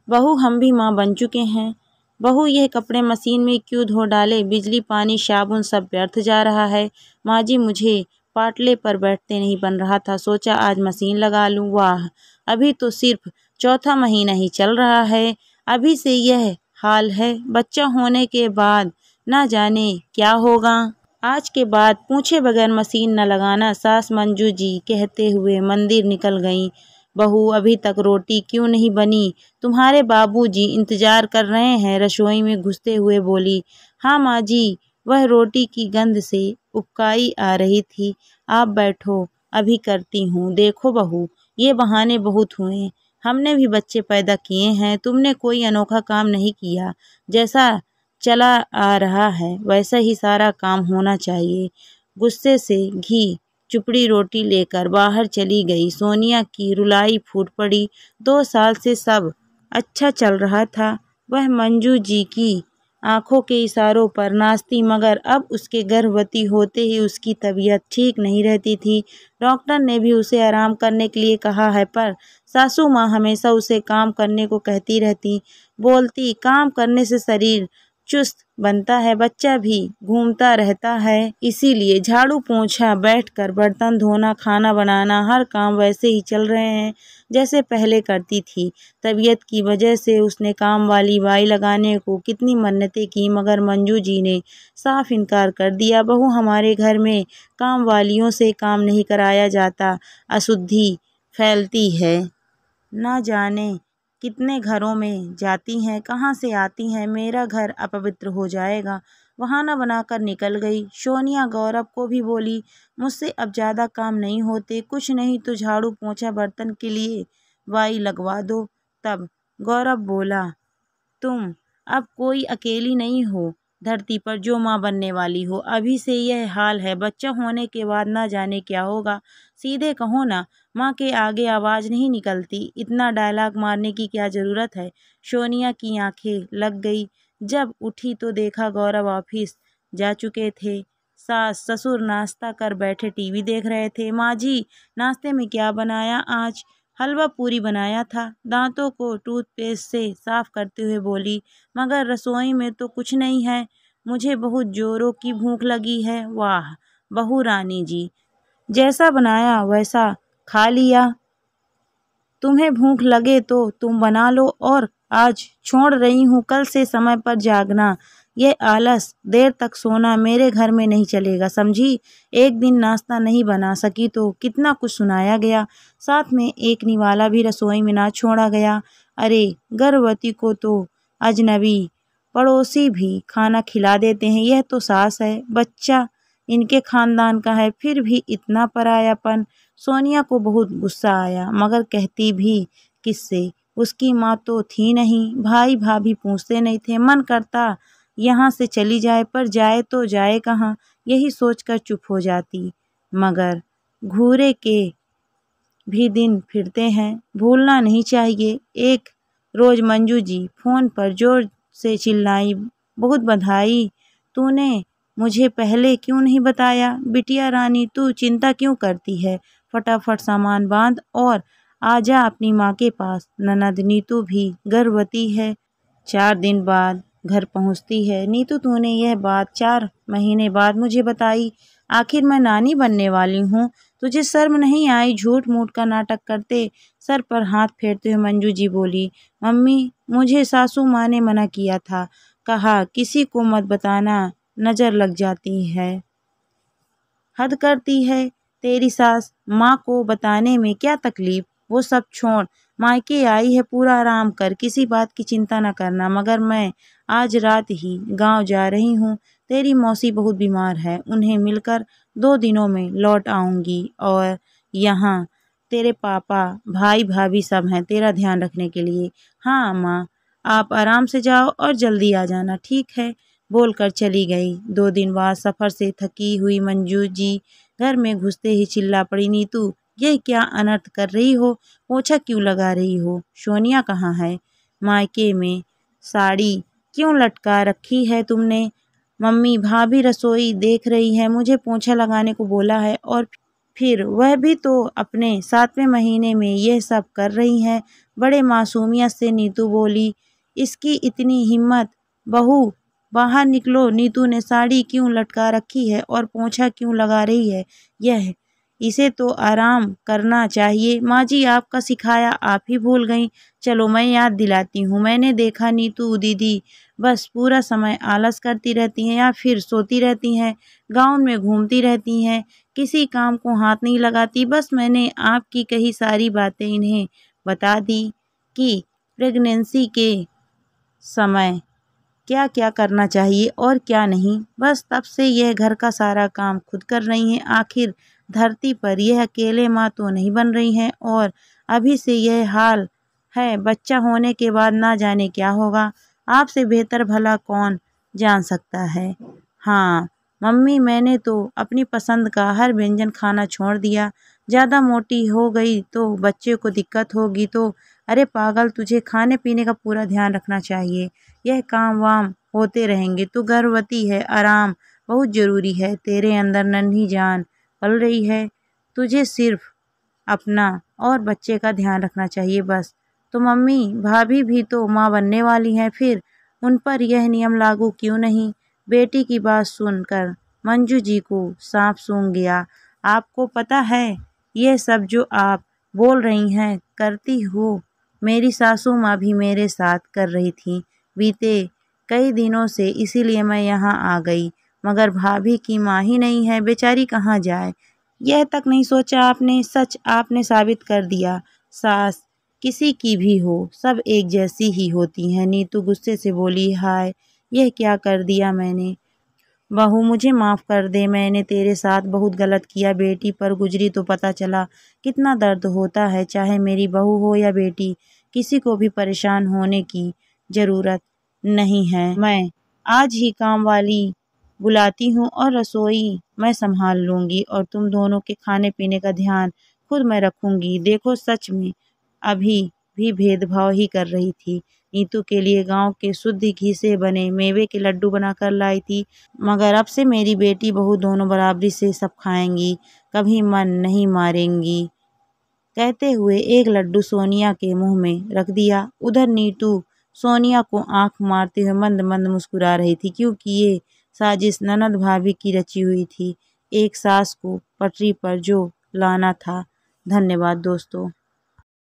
बहू हम भी माँ बन चुके हैं। बहू यह कपड़े मशीन में क्यों धो डाले, बिजली पानी साबुन सब व्यर्थ जा रहा है। माँ जी मुझे पाटले पर बैठते नहीं बन रहा था, सोचा आज मशीन लगा लूँ। वाह, अभी तो सिर्फ चौथा महीना ही चल रहा है, अभी से यह हाल है। बच्चा होने के बाद ना जाने क्या होगा। आज के बाद पूछे बगैर मशीन न लगाना, सास मंजू जी कहते हुए मंदिर निकल गईं। बहू अभी तक रोटी क्यों नहीं बनी, तुम्हारे बाबूजी इंतजार कर रहे हैं, रसोई में घुसते हुए बोली। हाँ माँ जी, वह रोटी की गंध से उबकाई आ रही थी। आप बैठो, अभी करती हूँ। देखो बहू, ये बहाने बहुत हुए, हमने भी बच्चे पैदा किए हैं, तुमने कोई अनोखा काम नहीं किया। जैसा चला आ रहा है वैसा ही सारा काम होना चाहिए। गुस्से से घी चुपड़ी रोटी लेकर बाहर चली गई। सोनिया की रुलाई फूट पड़ी। 2 साल से सब अच्छा चल रहा था, वह मंजू जी की आंखों के इशारों पर नाचती, मगर अब उसके गर्भवती होते ही उसकी तबीयत ठीक नहीं रहती थी। डॉक्टर ने भी उसे आराम करने के लिए कहा है, पर सासू माँ हमेशा उसे काम करने को कहती रहती, बोलती काम करने से शरीर चुस्त बनता है, बच्चा भी घूमता रहता है। इसीलिए झाड़ू पोंछा, बैठकर बर्तन धोना, खाना बनाना, हर काम वैसे ही चल रहे हैं जैसे पहले करती थी। तबीयत की वजह से उसने काम वाली बाई लगाने को कितनी मन्नतें की, मगर मंजू जी ने साफ इनकार कर दिया। बहू हमारे घर में काम वालियों से काम नहीं कराया जाता, अशुद्धि फैलती है। ना जाने कितने घरों में जाती हैं, कहाँ से आती हैं, मेरा घर अपवित्र हो जाएगा। बहाना बनाकर निकल गई। सोनिया गौरव को भी बोली, मुझसे अब ज़्यादा काम नहीं होते, कुछ नहीं तो झाड़ू पोंछा बर्तन के लिए बाई लगवा दो। तब गौरव बोला, तुम अब कोई अकेली नहीं हो धरती पर जो माँ बनने वाली हो। अभी से यह हाल है, बच्चा होने के बाद ना जाने क्या होगा। सीधे कहो ना, माँ के आगे आवाज़ नहीं निकलती, इतना डायलॉग मारने की क्या ज़रूरत है। सोनिया की आंखें लग गई। जब उठी तो देखा गौरव ऑफिस जा चुके थे। सास ससुर नाश्ता कर बैठे टीवी देख रहे थे। माँ जी, नाश्ते में क्या बनाया आज? हलवा पूरी बनाया था। दांतों को टूथपेस्ट से साफ करते हुए बोली, मगर रसोई में तो कुछ नहीं है, मुझे बहुत जोरों की भूख लगी है। वाह बहू रानी जी, जैसा बनाया वैसा खा लिया। तुम्हें भूख लगे तो तुम बना लो, और आज छोड़ रही हूँ, कल से समय पर जागना। ये आलस, देर तक सोना मेरे घर में नहीं चलेगा, समझी। एक दिन नाश्ता नहीं बना सकी तो कितना कुछ सुनाया गया, साथ में एक निवाला भी रसोई में ना छोड़ा गया। अरे गर्भवती को तो अजनबी पड़ोसी भी खाना खिला देते हैं, यह तो सास है, बच्चा इनके खानदान का है, फिर भी इतना परायापन। सोनिया को बहुत गुस्सा आया, मगर कहती भी किससे, उसकी माँ तो थी नहीं, भाई भाभी पूछते नहीं थे। मन करता यहाँ से चली जाए, पर जाए तो जाए कहाँ, यही सोचकर चुप हो जाती। मगर घूरे के भी दिन फिरते हैं, भूलना नहीं चाहिए। एक रोज़ मंजू जी फ़ोन पर जोर से चिल्लाई, बहुत बधाई, तूने मुझे पहले क्यों नहीं बताया। बिटिया रानी, तू चिंता क्यों करती है, फटाफट सामान बांध और आजा अपनी माँ के पास। ननद नीतू भी गर्भवती है, 4 दिन बाद घर पहुँचती है। नीतू, तूने यह बात 4 महीने बाद मुझे बताई, आखिर मैं नानी बनने वाली हूँ, तुझे शर्म नहीं आई। झूठ मूठ का नाटक करते सर पर हाथ फेरते हुए मंजू जी बोली, मम्मी मुझे सासू माँ ने मना किया था, कहा किसी को मत बताना, नज़र लग जाती है। हद करती है तेरी सास, माँ को बताने में क्या तकलीफ। वो सब छोड़, मायके आई है, पूरा आराम कर, किसी बात की चिंता न करना। मगर मैं आज रात ही गांव जा रही हूँ, तेरी मौसी बहुत बीमार है, उन्हें मिलकर 2 दिनों में लौट आऊँगी। और यहाँ तेरे पापा भाई भाभी सब हैं तेरा ध्यान रखने के लिए। हाँ माँ, आप आराम से जाओ और जल्दी आ जाना, ठीक है, बोलकर चली गई। 2 दिन बाद सफ़र से थकी हुई मंजू जी घर में घुसते ही चिल्ला पड़ी, नीतू यह क्या अनर्थ कर रही हो, पोछा क्यों लगा रही हो। सोनिया कहाँ है, मायके में साड़ी क्यों लटका रखी है तुमने। मम्मी भाभी रसोई देख रही है, मुझे पोछा लगाने को बोला है और फिर वह भी तो अपने 7वें महीने में यह सब कर रही हैं। बड़े मासूमियत से नीतू बोली, इसकी इतनी हिम्मत, बहू बाहर निकलो। नीतू ने साड़ी क्यों लटका रखी है और पोंछा क्यों लगा रही है यह, इसे तो आराम करना चाहिए। माँ जी आपका सिखाया आप ही भूल गई। चलो मैं याद दिलाती हूँ। मैंने देखा नीतू दीदी बस पूरा समय आलस करती रहती हैं या फिर सोती रहती हैं, गाँव में घूमती रहती हैं, किसी काम को हाथ नहीं लगाती। बस मैंने आपकी कही सारी बातें इन्हें बता दी कि प्रेगनेंसी के समय क्या क्या करना चाहिए और क्या नहीं। बस तब से यह घर का सारा काम खुद कर रही हैं। आखिर धरती पर यह अकेले माँ तो नहीं बन रही हैं और अभी से यह हाल है, बच्चा होने के बाद ना जाने क्या होगा। आपसे बेहतर भला कौन जान सकता है। हाँ मम्मी, मैंने तो अपनी पसंद का हर व्यंजन खाना छोड़ दिया। ज़्यादा मोटी हो गई तो बच्चे को दिक्कत होगी तो। अरे पागल, तुझे खाने पीने का पूरा ध्यान रखना चाहिए। यह काम वाम होते रहेंगे। तू गर्भवती है, आराम बहुत ज़रूरी है। तेरे अंदर नन्ही जान पल रही है, तुझे सिर्फ अपना और बच्चे का ध्यान रखना चाहिए बस। तो मम्मी भाभी भी तो माँ बनने वाली हैं, फिर उन पर यह नियम लागू क्यों नहीं। बेटी की बात सुनकर मंजू जी को सांप सूंघ गया। आपको पता है यह सब जो आप बोल रही हैं करती हो, मेरी सासू माँ भी मेरे साथ कर रही थी बीते कई दिनों से, इसीलिए मैं यहाँ आ गई। मगर भाभी की माँ ही नहीं है, बेचारी कहाँ जाए। यह तक नहीं सोचा आपने। सच आपने साबित कर दिया। सास किसी की भी हो, सब एक जैसी ही होती हैं। नीतू गुस्से से बोली, हाय यह क्या कर दिया मैंने। बहू मुझे माफ़ कर दे, मैंने तेरे साथ बहुत गलत किया। बेटी पर गुजरी तो पता चला कितना दर्द होता है। चाहे मेरी बहू हो या बेटी, किसी को भी परेशान होने की ज़रूरत नहीं है। मैं आज ही काम वाली बुलाती हूँ और रसोई मैं संभाल लूँगी और तुम दोनों के खाने पीने का ध्यान खुद मैं रखूँगी। देखो सच में अभी भी भेदभाव ही कर रही थी। नीतू के लिए गांव के शुद्ध घी से बने मेवे के लड्डू बनाकर लाई थी, मगर अब से मेरी बेटी बहू दोनों बराबरी से सब खाएंगी, कभी मन नहीं मारेंगी। कहते हुए एक लड्डू सोनिया के मुंह में रख दिया। उधर नीतू सोनिया को आंख मारते हुए मंद मंद मुस्कुरा रही थी, क्योंकि ये साजिश ननद भाभी की रची हुई थी, एक सास को पटरी पर जो लाना था। धन्यवाद दोस्तों।